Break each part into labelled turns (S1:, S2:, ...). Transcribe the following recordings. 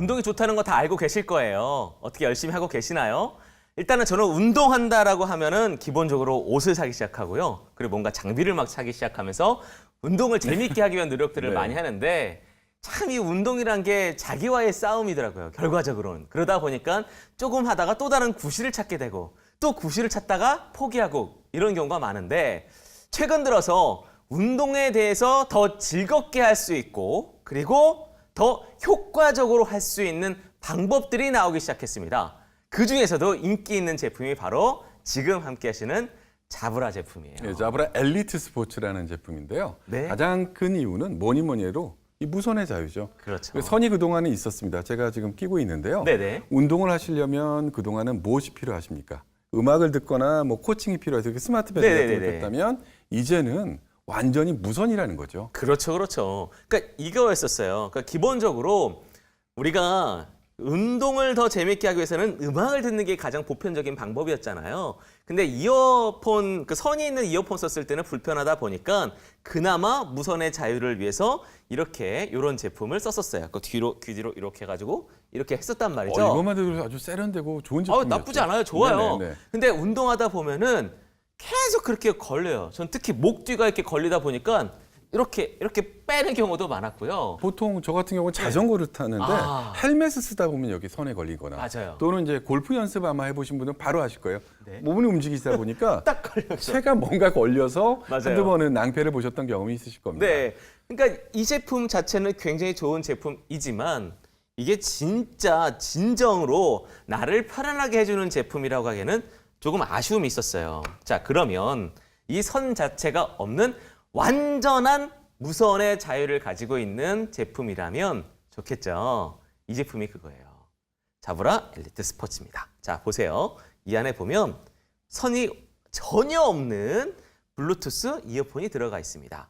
S1: 운동이 좋다는 거 다 알고 계실 거예요. 어떻게 열심히 하고 계시나요? 일단은 저는 운동한다라고 하면은 기본적으로 옷을 사기 시작하고요. 그리고 뭔가 장비를 막 사기 시작하면서 운동을 재미있게 하기 위한 노력들을
S2: 네.
S1: 많이 하는데 참 이 운동이란 게 자기와의 싸움이더라고요. 결과적으로는. 그러다 보니까 조금 하다가 또 다른 구실을 찾게 되고 또 구실을 찾다가 포기하고 이런 경우가 많은데 최근 들어서 운동에 대해서 더 즐겁게 할 수 있고 그리고 더 효과적으로 할 수 있는 방법들이 나오기 시작했습니다. 그 중에서도 인기 있는 제품이 바로 지금 함께 하시는 자브라 제품이에요.
S2: 네, 자브라 엘리트 스포츠라는 제품인데요.
S1: 네.
S2: 가장 큰 이유는 뭐니 해도 이 무선의 자유죠.
S1: 그렇죠.
S2: 선이 그동안은 있었습니다. 제가 지금 끼고 있는데요.
S1: 네네.
S2: 운동을 하시려면 그동안은 무엇이 필요하십니까? 음악을 듣거나 뭐 코칭이 필요해서 이렇게 스마트 밴드 같은 걸
S1: 네네네네.
S2: 했다면 이제는 완전히 무선이라는 거죠.
S1: 그렇죠, 그렇죠. 그러니까 이거였었어요. 그러니까 기본적으로 우리가 운동을 더 재밌게 하기 위해서는 음악을 듣는 게 가장 보편적인 방법이었잖아요. 근데 이어폰, 그 선이 있는 이어폰 썼을 때는 불편하다 보니까 그나마 무선의 자유를 위해서 이렇게 이런 제품을 썼었어요. 그 뒤로, 귀 뒤로 이렇게 해가지고 이렇게 했었단 말이죠.
S2: 이것만 해도 아주 세련되고 좋은 제품이었죠.
S1: 나쁘지 않아요. 좋아요.
S2: 네네네.
S1: 근데 운동하다 보면은 계속 그렇게 걸려요. 전 특히 목 뒤가 이렇게 걸리다 보니까 이렇게 빼는 경우도 많았고요.
S2: 보통 저 같은 경우는 자전거를 타는데
S1: 아.
S2: 헬멧을 쓰다 보면 여기 선에 걸리거나
S1: 맞아요.
S2: 또는 이제 골프 연습 아마 해보신 분은 바로 아실 거예요.
S1: 네.
S2: 몸을 움직이시다 보니까
S1: 딱 걸려서.
S2: 채가 뭔가 걸려서
S1: 맞아요.
S2: 한두 번은 낭패를 보셨던 경험이 있으실 겁니다.
S1: 네. 그러니까 이 제품 자체는 굉장히 좋은 제품이지만 이게 진짜 진정으로 나를 편안하게 해주는 제품이라고 하기에는 조금 아쉬움이 있었어요. 자, 그러면 이 선 자체가 없는 완전한 무선의 자유를 가지고 있는 제품이라면 좋겠죠. 이 제품이 그거예요. 자브라 엘리트 스포츠입니다. 자, 보세요. 이 안에 보면 선이 전혀 없는 블루투스 이어폰이 들어가 있습니다.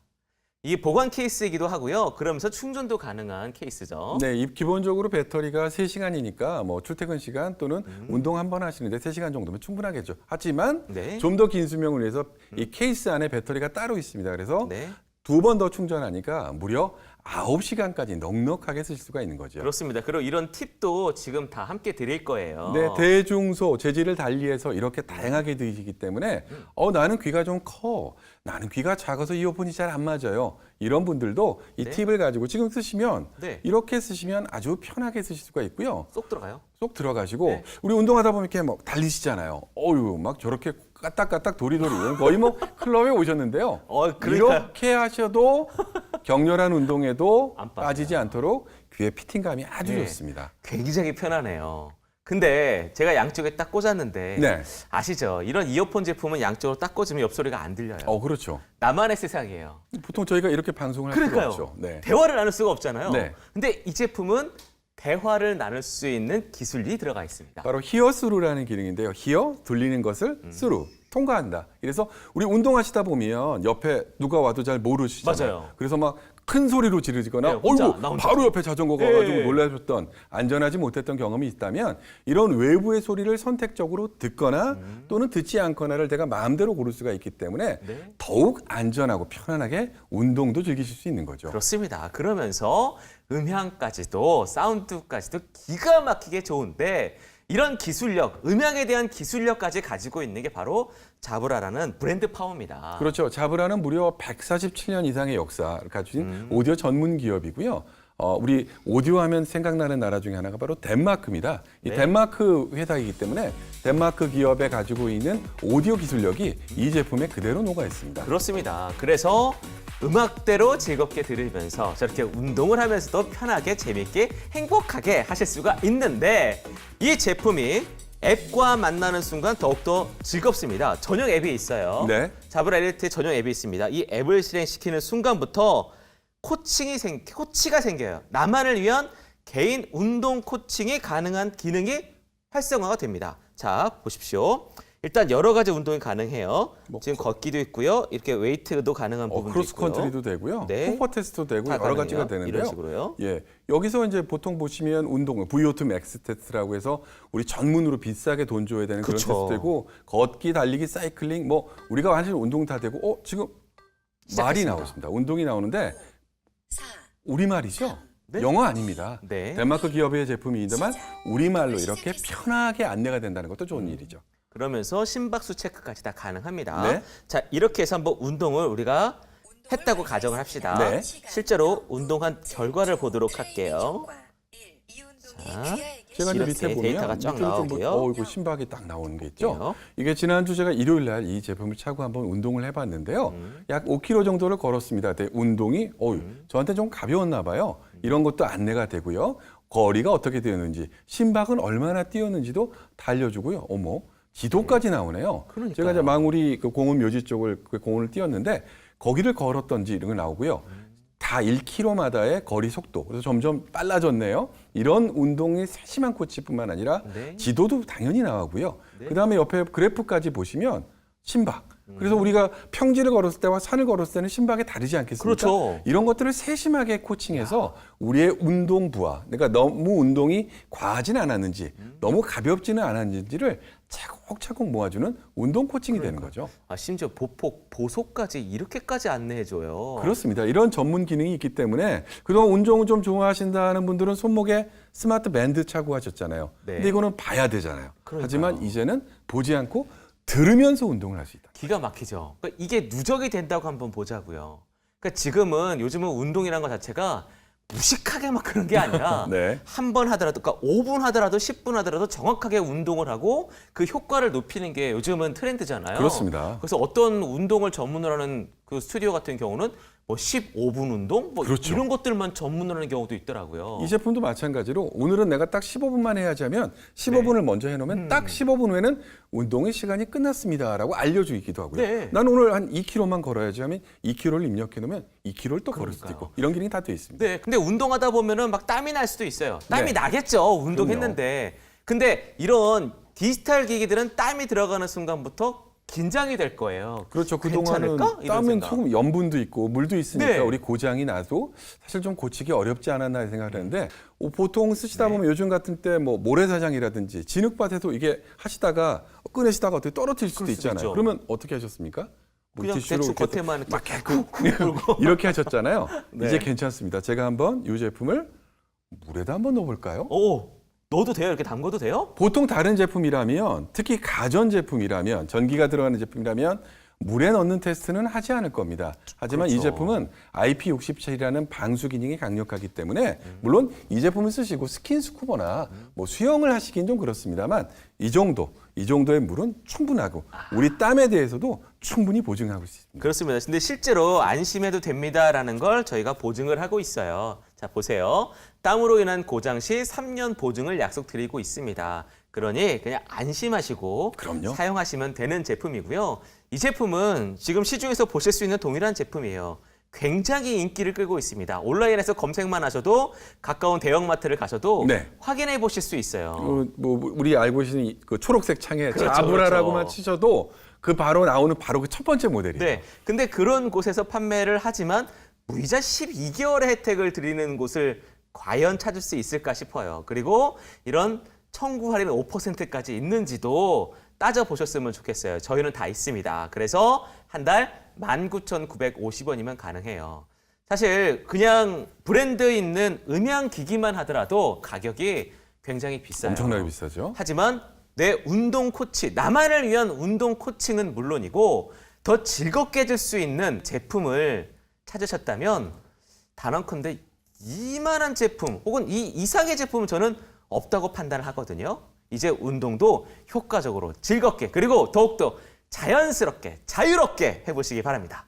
S1: 이게 보관 케이스이기도 하고요. 그러면서 충전도 가능한 케이스죠.
S2: 네, 기본적으로 배터리가 3시간이니까 뭐 출퇴근 시간 또는 운동 한 번 하시는데 3시간 정도면 충분하겠죠. 하지만
S1: 네.
S2: 좀 더 긴 수명을 위해서 이 케이스 안에 배터리가 따로 있습니다. 그래서
S1: 네.
S2: 2번 더 충전하니까 무려 9시간까지 넉넉하게 쓰실 수가 있는 거죠.
S1: 그렇습니다. 그리고 이런 팁도 지금 다 함께 드릴 거예요.
S2: 네, 대중소 재질을 달리해서 이렇게 다양하게 들으시기 때문에 나는 귀가 좀 커. 나는 귀가 작아서 이어폰이 잘 안 맞아요. 이런 분들도 이
S1: 네.
S2: 팁을 가지고 지금 쓰시면
S1: 네.
S2: 이렇게 쓰시면 아주 편하게 쓰실 수가 있고요.
S1: 쏙 들어가요.
S2: 쏙 들어가시고
S1: 네.
S2: 우리 운동하다 보면 이렇게 막 달리시잖아요. 막 저렇게 까딱까딱 도리도리 거의 뭐 클럽에 오셨는데요.
S1: 그러니까요.
S2: 이렇게 하셔도 격렬한 운동에도
S1: 안 빠져요.
S2: 빠지지 않도록 귀의 피팅감이 아주
S1: 네.
S2: 좋습니다.
S1: 굉장히 편하네요. 근데 제가 양쪽에 딱 꽂았는데
S2: 네.
S1: 아시죠? 이런 이어폰 제품은 양쪽으로 딱 꽂으면 옆소리가 안 들려요.
S2: 그렇죠.
S1: 나만의 세상이에요.
S2: 보통 저희가 이렇게 방송을 할
S1: 그러니까요.
S2: 수가 없죠. 네.
S1: 대화를 나눌 수가 없잖아요.
S2: 네.
S1: 근데 이 제품은 대화를 나눌 수 있는 기술이 들어가 있습니다.
S2: 바로 히어 스루라는 기능인데요. 히어 돌리는 것을 스루 통과한다. 그래서 우리 운동하시다 보면 옆에 누가 와도 잘 모르시잖아요.
S1: 맞아요.
S2: 그래서 막 큰 소리로 지르거나
S1: 네, 혼자,
S2: 어이구
S1: 나 혼자.
S2: 바로 옆에 자전거가
S1: 예,
S2: 와가지고
S1: 예.
S2: 놀라셨던 안전하지 못했던 경험이 있다면 이런 외부의 소리를 선택적으로 듣거나 또는 듣지 않거나를 내가 마음대로 고를 수가 있기 때문에
S1: 네.
S2: 더욱 안전하고 편안하게 운동도 즐기실 수 있는 거죠.
S1: 그렇습니다. 그러면서 음향까지도 사운드까지도 기가 막히게 좋은데 이런 기술력, 음향에 대한 기술력까지 가지고 있는 게 바로 자브라라는 브랜드 파워입니다.
S2: 그렇죠. 자브라는 무려 147년 이상의 역사를 가진 오디오 전문 기업이고요. 우리 오디오 하면 생각나는 나라 중에 하나가 바로 덴마크입니다. 이
S1: 네.
S2: 덴마크 회사이기 때문에 덴마크 기업에 가지고 있는 오디오 기술력이 이 제품에 그대로 녹아 있습니다.
S1: 그렇습니다. 그래서 음악대로 즐겁게 들으면서 저렇게 운동을 하면서도 편하게 재밌게 행복하게 하실 수가 있는데 이 제품이 앱과 만나는 순간 더욱더 즐겁습니다. 전용 앱이 있어요.
S2: 네.
S1: 자브라 엘리트 전용 앱이 있습니다. 이 앱을 실행시키는 순간부터 코치가 생겨요. 나만을 위한 개인 운동 코칭이 가능한 기능이 활성화가 됩니다. 자, 보십시오. 일단 여러 가지 운동이 가능해요. 지금 걷기도 있고요. 이렇게 웨이트도 가능한 부분도
S2: 크로스
S1: 있고요.
S2: 컨트리도 되고요.
S1: 네.
S2: 홈퍼 테스트도 되고
S1: 다
S2: 여러 가지가
S1: 가능해요.
S2: 되는데요.
S1: 이런 식으로요.
S2: 예. 여기서 이제 보통 보시면 운동을 VO2 맥스 테스트라고 해서 우리 전문으로 비싸게 돈 줘야 되는 그런
S1: 그쵸.
S2: 테스트고 걷기, 달리기, 사이클링 뭐 우리가 완전히 운동 다 되고 지금 말이
S1: 시작했습니다.
S2: 나오십니다. 운동이 나오는데 우리말이죠? 영어 아닙니다.
S1: 네.
S2: 덴마크 기업의 제품이지만 우리말로 이렇게 편하게 안내가 된다는 것도 좋은 일이죠.
S1: 그러면서 심박수 체크까지 다 가능합니다.
S2: 네.
S1: 자, 이렇게 해서 한번 운동을 우리가 했다고 가정을 합시다.
S2: 네.
S1: 실제로 운동한 결과를 보도록 할게요. 자,
S2: 제가 이제
S1: 이렇게
S2: 밑에 보면
S1: 데이터가 쫙
S2: 밑으로 좀
S1: 나오고요.
S2: 이거 심박이 딱 나오는 게 있죠.
S1: 볼게요.
S2: 이게 지난주 제가 일요일 날 이 제품을 차고 한번 운동을 해봤는데요. 약 5km 정도를 걸었습니다. 근데 운동이 저한테 좀 가벼웠나 봐요. 이런 것도 안내가 되고요. 거리가 어떻게 되었는지, 심박은 얼마나 뛰었는지도 다 알려주고요. 어머, 지도까지 나오네요.
S1: 그러니까요.
S2: 제가 이제 망우리 그 공원 묘지 쪽을 그 공원을 뛰었는데 거기를 걸었던지 이런 거 나오고요. 다 1km마다의 거리 속도, 그래서 점점 빨라졌네요. 이런 운동이 세심한 코치뿐만 아니라
S1: 네.
S2: 지도도 당연히 나오고요.
S1: 네.
S2: 그다음에 옆에 그래프까지 보시면 심박. 그래서 우리가 평지를 걸었을 때와 산을 걸었을 때는 심박이 다르지 않겠습니까?
S1: 그렇죠.
S2: 이런 것들을 세심하게 코칭해서 우리의 운동 부하, 그러니까 너무 운동이 과하진 않았는지, 너무 가볍지는 않았는지를 차곡차곡 모아주는 운동 코칭이 되는 거죠.
S1: 아, 심지어 보폭, 보속까지 이렇게까지 안내해줘요.
S2: 그렇습니다. 이런 전문 기능이 있기 때문에 그동안 운동을 좀 좋아하신다는 분들은 손목에 스마트 밴드 차고 하셨잖아요.
S1: 네.
S2: 근데 이거는 봐야 되잖아요.
S1: 그러니까요.
S2: 하지만 이제는 보지 않고 들으면서 운동을 할 수 있다.
S1: 기가 막히죠. 그러니까 이게 누적이 된다고 한번 보자고요. 그러니까 지금은 요즘은 운동이라는 것 자체가 무식하게 막 그런 게 아니라
S2: 네.
S1: 한 번 하더라도, 그러니까 5분 하더라도 10분 하더라도 정확하게 운동을 하고 그 효과를 높이는 게 요즘은 트렌드잖아요.
S2: 그렇습니다.
S1: 그래서 어떤 운동을 전문으로 하는 그 스튜디오 같은 경우는 뭐 15분 운동 뭐
S2: 그렇죠.
S1: 이런 것들만 전문으로 하는 경우도 있더라고요.
S2: 이 제품도 마찬가지로 오늘은 내가 딱 15분만 해야지 하면 15분을 먼저 해놓으면 딱 15분 후에는 운동의 시간이 끝났습니다라고 알려주기도 하고요.
S1: 네.
S2: 난 오늘 한 2km만 걸어야지 하면 2km를 입력해놓으면 2km를 또 걸을 수도
S1: 그러니까요.
S2: 있고 이런 기능이 다 돼 있습니다.
S1: 네, 근데 운동하다 보면은 막 땀이 날 수도 있어요. 땀이
S2: 네.
S1: 나겠죠. 운동했는데. 근데 이런 디지털 기기들은 땀이 들어가는 순간부터 긴장이 될 거예요.
S2: 그렇죠. 그동안은
S1: 괜찮을까? 이런
S2: 땀은
S1: 생각.
S2: 조금 염분도 있고 물도 있으니까
S1: 네.
S2: 우리 고장이 나도 사실 좀 고치기 어렵지 않았나 생각을 하는데 보통 쓰시다
S1: 네.
S2: 보면 요즘 같은 때 뭐 모래사장이라든지 진흙밭에도 이게 하시다가 꺼내시다가 어떻게 떨어뜨릴 수도
S1: 그럴 수도
S2: 있잖아요.
S1: 있죠.
S2: 그러면 어떻게 하셨습니까?
S1: 그냥
S2: 물티슈로
S1: 대충
S2: 이렇게
S1: 겉에만 이렇게
S2: 막 깨끗
S1: 쿡쿡
S2: 이렇게 하셨잖아요.
S1: 네.
S2: 이제 괜찮습니다. 제가 한번 이 제품을 물에다 한번 넣어볼까요?
S1: 오, 넣어도 돼요? 이렇게 담궈도 돼요?
S2: 보통 다른 제품이라면 특히 가전 제품이라면 전기가 들어가는 제품이라면 물에 넣는 테스트는 하지 않을 겁니다. 하지만 이
S1: 그렇죠.
S2: 제품은 IP67이라는 방수 기능이 강력하기 때문에 물론 이 제품을 쓰시고 스킨스쿠버나 뭐 수영을 하시긴 좀 그렇습니다만 이 정도의 물은 충분하고 우리 땀에 대해서도 충분히 보증하고 있습니다.
S1: 그렇습니다. 근데 실제로 안심해도 됩니다라는 걸 저희가 보증을 하고 있어요. 자, 보세요. 땀으로 인한 고장 시 3년 보증을 약속드리고 있습니다. 그러니 그냥 안심하시고
S2: 그럼요.
S1: 사용하시면 되는 제품이고요. 이 제품은 지금 시중에서 보실 수 있는 동일한 제품이에요. 굉장히 인기를 끌고 있습니다. 온라인에서 검색만 하셔도 가까운 대형마트를 가셔도
S2: 네.
S1: 확인해 보실 수 있어요.
S2: 뭐 우리 알고 계시는 그 초록색 창에
S1: 그렇죠,
S2: 자브라라고만
S1: 그렇죠.
S2: 치셔도 그 바로 나오는 바로 그 첫 번째 모델이에요.
S1: 네. 근데 그런 곳에서 판매를 하지만 무이자 12개월의 혜택을 드리는 곳을 과연 찾을 수 있을까 싶어요. 그리고 이런 청구 할인 5%까지 있는지도 따져보셨으면 좋겠어요. 저희는 다 있습니다. 그래서 한 달 19,950원이면 가능해요. 사실 그냥 브랜드 있는 음향기기만 하더라도 가격이 굉장히 비싸요.
S2: 엄청나게 비싸죠.
S1: 하지만 내 운동 코치, 나만을 위한 운동 코칭은 물론이고 더 즐겁게 해줄 수 있는 제품을 찾으셨다면 단언컨대 이만한 제품 혹은 이 이상의 제품은 저는 없다고 판단을 하거든요. 이제 운동도 효과적으로 즐겁게 그리고 더욱더 자연스럽게 자유롭게 해보시기 바랍니다.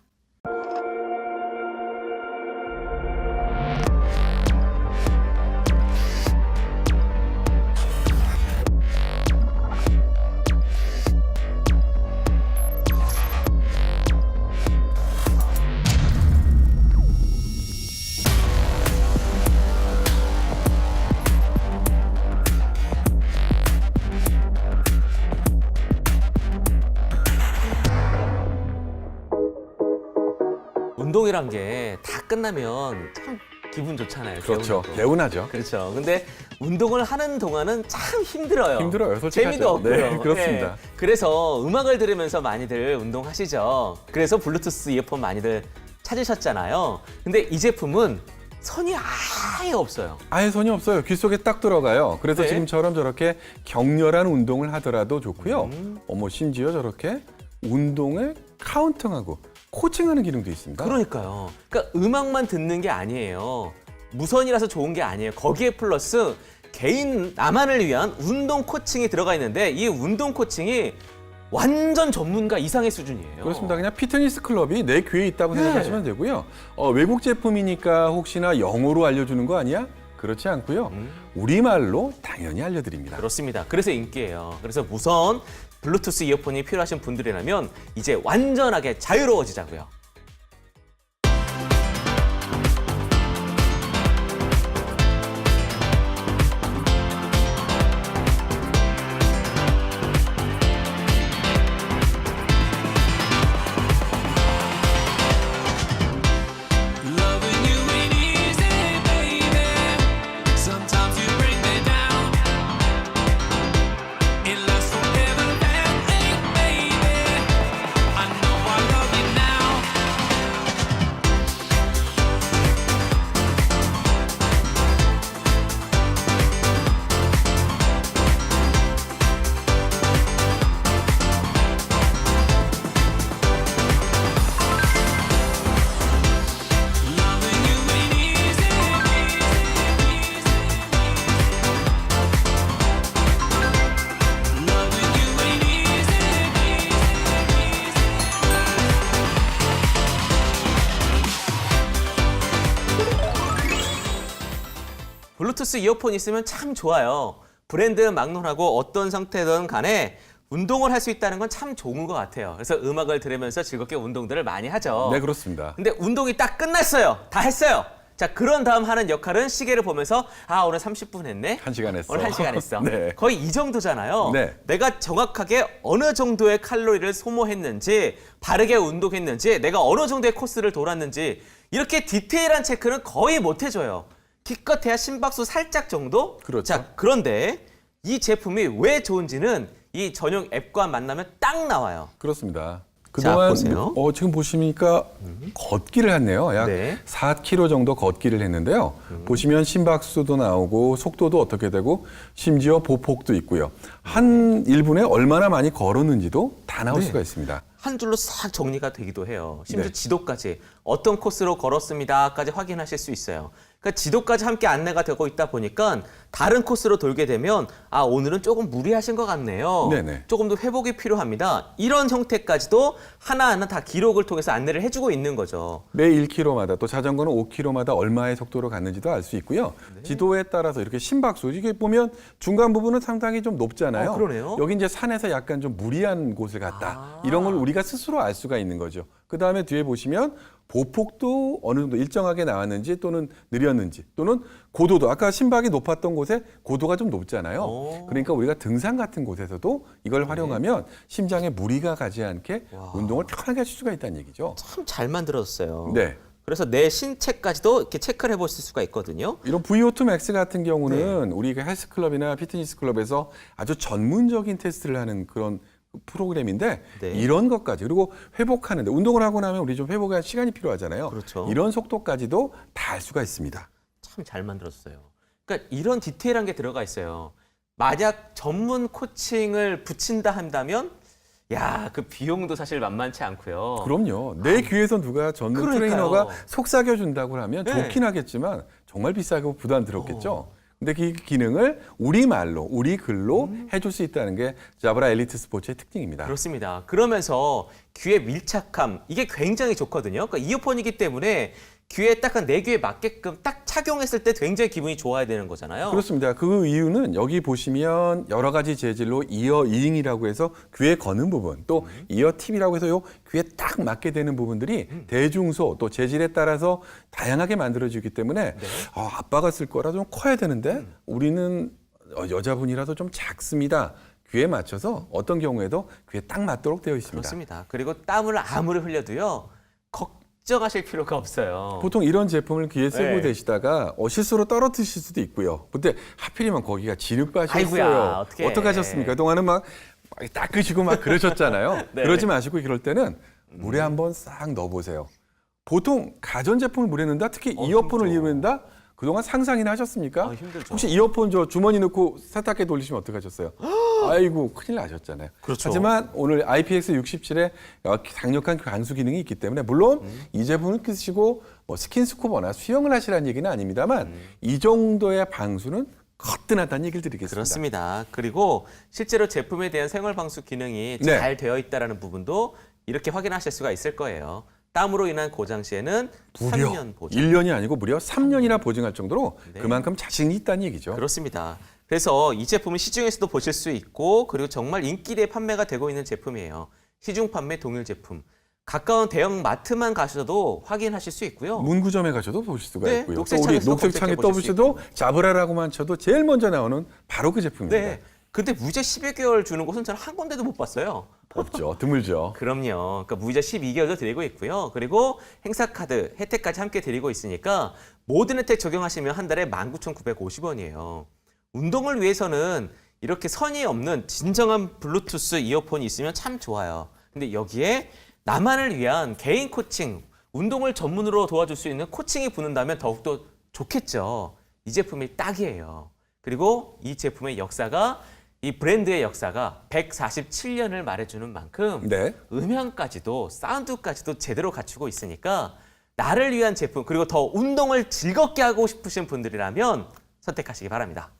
S1: 운동이란 게 다 끝나면 참 기분 좋잖아요.
S2: 그렇죠.
S1: 개운하고.
S2: 개운하죠.
S1: 그렇죠. 근데 운동을 하는 동안은 참 힘들어요.
S2: 힘들어요. 솔직하죠.
S1: 재미도 없고요.
S2: 네, 그렇습니다.
S1: 네. 그래서 음악을 들으면서 많이들 운동하시죠. 그래서 블루투스 이어폰 많이들 찾으셨잖아요. 근데 이 제품은 선이 아예 없어요.
S2: 아예 선이 없어요. 귀 속에 딱 들어가요. 그래서
S1: 네.
S2: 지금처럼 저렇게 격렬한 운동을 하더라도 좋고요. 심지어 저렇게 운동을 카운팅하고 코칭하는 기능도 있습니다.
S1: 그러니까요. 그러니까 음악만 듣는 게 아니에요. 무선이라서 좋은 게 아니에요. 거기에 플러스 개인 나만을 위한 운동 코칭이 들어가 있는데 이 운동 코칭이 완전 전문가 이상의 수준이에요.
S2: 그렇습니다. 그냥 피트니스 클럽이 내 귀에 있다고
S1: 네.
S2: 생각하시면 되고요. 외국 제품이니까 혹시나 영어로 알려주는 거 아니야? 그렇지 않고요. 우리말로 당연히 알려드립니다.
S1: 그렇습니다. 그래서 인기예요. 그래서 무선 블루투스 이어폰이 필요하신 분들이라면 이제 완전하게 자유로워지자고요.
S3: Loving you ain't easy, baby. Sometimes you bring me down. It lasts forever and baby. I know I love you now. Loving you ain't easy, Loving you ain't easy,
S1: 블루투스 이어폰 있으면 참 좋아요. 브랜드 막론하고 어떤 상태든 간에 운동을 할 수 있다는 건 참 좋은 것 같아요. 그래서 음악을 들으면서 즐겁게 운동들을 많이 하죠.
S2: 네, 그렇습니다.
S1: 근데 운동이 딱 끝났어요. 다 했어요. 자, 그런 다음 하는 역할은 시계를 보면서 오늘 30분 했네.
S2: 1시간 했어.
S1: 오늘 1시간 했어.
S2: 네.
S1: 거의 이 정도잖아요.
S2: 네.
S1: 내가 정확하게 어느 정도의 칼로리를 소모했는지, 바르게 운동했는지, 내가 어느 정도의 코스를 돌았는지 이렇게 디테일한 체크는 거의 못 해줘요. 기껏해야 심박수 살짝 정도?
S2: 그렇죠.
S1: 자, 그런데 이 제품이 왜 좋은지는 이 전용 앱과 만나면 딱 나와요.
S2: 그렇습니다.
S1: 자,
S2: 그동안
S1: 보세요.
S2: 지금 보시니까 걷기를 했네요. 약
S1: 네.
S2: 4km 정도 걷기를 했는데요. 보시면 심박수도 나오고 속도도 어떻게 되고 심지어 보폭도 있고요. 한 1분에 얼마나 많이 걸었는지도 다 나올
S1: 네.
S2: 수가 있습니다.
S1: 한 줄로 싹 정리가 되기도 해요. 심지어
S2: 네.
S1: 지도까지 어떤 코스로 걸었습니다까지 확인하실 수 있어요. 그러니까 지도까지 함께 안내가 되고 있다 보니까 다른 코스로 돌게 되면 오늘은 조금 무리하신 것 같네요.
S2: 네네.
S1: 조금 더 회복이 필요합니다. 이런 형태까지도 하나하나 다 기록을 통해서 안내를 해주고 있는 거죠.
S2: 매 1km마다 또 자전거는 5km마다 얼마의 속도로 갔는지도 알 수 있고요. 지도에 따라서 이렇게 심박수 이게 보면 중간 부분은 상당히 좀 높잖아요.
S1: 그러네요.
S2: 여기 이제 산에서 약간 좀 무리한 곳을 갔다. 이런 걸 우리가 스스로 알 수가 있는 거죠. 그 다음에 뒤에 보시면 보폭도 어느 정도 일정하게 나왔는지 또는 느렸는지 또는 고도도 아까 심박이 높았던 곳에 고도가 좀 높잖아요. 그러니까 우리가 등산 같은 곳에서도 이걸 활용하면 심장에 무리가 가지 않게 운동을 편하게 할 수가 있다는 얘기죠.
S1: 참 잘 만들었어요.
S2: 네.
S1: 그래서 내 신체까지도 이렇게 체크를 해보실 수가 있거든요.
S2: 이런 VO2 맥스 같은 경우는 우리 헬스클럽이나 피트니스 클럽에서 아주 전문적인 테스트를 하는 그런 프로그램인데
S1: 네.
S2: 이런 것까지 그리고 회복하는데 운동을 하고 나면 우리 좀 회복할 시간이 필요하잖아요.
S1: 그렇죠.
S2: 이런 속도까지도 다 알 수가 있습니다.
S1: 참 잘 만들었어요. 그러니까 이런 디테일한 게 들어가 있어요. 만약 전문 코칭을 붙인다 한다면 그 비용도 사실 만만치 않고요.
S2: 그럼요. 내 귀에서 누가 전문
S1: 그러니까요.
S2: 트레이너가 속삭여 준다고 하면
S1: 네.
S2: 좋긴 하겠지만 정말 비싸고 부담스럽겠죠. 근데 그 기능을 우리말로, 우리 글로 해줄 수 있다는 게 자브라 엘리트 스포츠의 특징입니다.
S1: 그렇습니다. 그러면서 귀의 밀착함 이게 굉장히 좋거든요. 그러니까 이어폰이기 때문에 귀에 딱 내 귀에 맞게끔 딱 착용했을 때 굉장히 기분이 좋아야 되는 거잖아요.
S2: 그렇습니다. 그 이유는 여기 보시면 여러 가지 재질로 이어 이잉이라고 해서 귀에 거는 부분, 또 이어 팁이라고 해서 요 귀에 딱 맞게 되는 부분들이 대중소 또 재질에 따라서 다양하게 만들어지기 때문에 아빠가 쓸 거라 좀 커야 되는데 우리는 여자분이라서 좀 작습니다. 귀에 맞춰서 어떤 경우에도 귀에 딱 맞도록 되어 있습니다.
S1: 그렇습니다. 그리고 땀을 아무리 흘려도요. 걱정하실 필요가 없어요.
S2: 보통 이런 제품을 귀에 쓰고
S1: 네.
S2: 계시다가 실수로 떨어뜨실 수도 있고요. 근데 하필이면 거기가 진흙밭이
S1: 아이고야,
S2: 있어요.
S1: 어떡해.
S2: 어떡하셨습니까? 그동안은 막 닦으시고 막 그러셨잖아요.
S1: 네.
S2: 그러지 마시고 이럴 때는 물에 한번 싹 넣어보세요. 보통 가전제품을 무료낸다, 특히 이어폰을
S1: 힘들죠.
S2: 무료낸다, 그동안 상상이나 하셨습니까?
S1: 힘들죠.
S2: 혹시 이어폰 저 주머니 넣고 세탁기에 돌리시면 어떡하셨어요? 아이고, 큰일 나셨잖아요.
S1: 그렇죠.
S2: 하지만 오늘 IPX67에 강력한 간수 기능이 있기 때문에 물론 이 제품을 쓰시고 뭐 스킨스쿠버나 수영을 하시라는 얘기는 아닙니다만 이 정도의 방수는 거뜬하다는 얘기를 드리겠습니다.
S1: 그렇습니다. 그리고 실제로 제품에 대한 생활 방수 기능이
S2: 네.
S1: 잘 되어 있다라는 부분도 이렇게 확인하실 수가 있을 거예요. 땀으로 인한 고장 시에는
S2: 무려
S1: 3년 보장.
S2: 1년이 아니고 무려 3년이나 보증할 정도로
S1: 네.
S2: 그만큼 자신이 있다는 얘기죠.
S1: 그렇습니다. 그래서 이 제품은 시중에서도 보실 수 있고 그리고 정말 인기대 판매가 되고 있는 제품이에요. 시중 판매 동일 제품. 가까운 대형 마트만 가셔도 확인하실 수 있고요.
S2: 문구점에 가셔도 보실 수가
S1: 네,
S2: 있고요.
S1: 녹색
S2: 또 우리
S1: 창에서도
S2: 녹색 창에
S1: 검색해 보실 수
S2: 떠보셔도 자브라라고만 쳐도 제일 먼저 나오는 바로 그 제품입니다.
S1: 네. 근데 무이자 12개월 주는 곳은 저는 한 군데도 못 봤어요.
S2: 없죠. 드물죠.
S1: 그럼요. 그러니까 무이자 12개월도 드리고 있고요. 그리고 행사카드 혜택까지 함께 드리고 있으니까 모든 혜택 적용하시면 한 달에 19,950원이에요. 운동을 위해서는 이렇게 선이 없는 진정한 블루투스 이어폰이 있으면 참 좋아요. 근데 여기에 나만을 위한 개인 코칭, 운동을 전문으로 도와줄 수 있는 코칭이 붙는다면 더욱더 좋겠죠. 이 제품이 딱이에요. 그리고 이 제품의 역사가 이 브랜드의 역사가 147년을 말해주는 만큼
S2: 네.
S1: 음향까지도 사운드까지도 제대로 갖추고 있으니까 나를 위한 제품 그리고 더 운동을 즐겁게 하고 싶으신 분들이라면 선택하시기 바랍니다.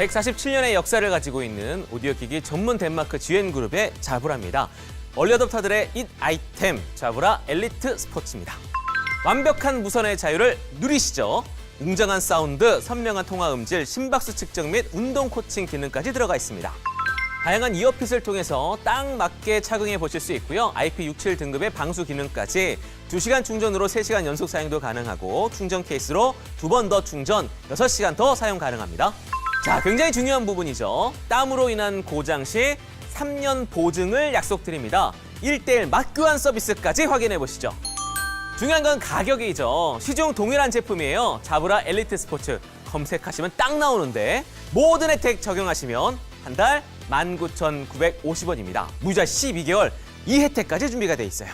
S1: (147년의) 역사를 가지고 있는 오디오 기기 전문 덴마크 GN그룹의 자브라입니다. 얼리어답터들의 잇 아이템 자브라 엘리트 스포츠입니다. 완벽한 무선의 자유를 누리시죠. 웅장한 사운드, 선명한 통화 음질, 심박수 측정 및 운동 코칭 기능까지 들어가 있습니다. 다양한 이어핏을 통해서 딱 맞게 착용해 보실 수 있고요. IP67 등급의 방수 기능까지 2시간 충전으로 3시간 연속 사용도 가능하고 충전 케이스로 2번 더 충전, 6시간 더 사용 가능합니다. 자, 굉장히 중요한 부분이죠. 땀으로 인한 고장 시 3년 보증을 약속드립니다. 1:1 맞교환 서비스까지 확인해 보시죠. 중요한 건 가격이죠. 시중 동일한 제품이에요. 자브라 엘리트 스포츠 검색하시면 딱 나오는데 모든 혜택 적용하시면 한 달 19,950원입니다. 무이자 12개월 이 혜택까지 준비가 돼 있어요.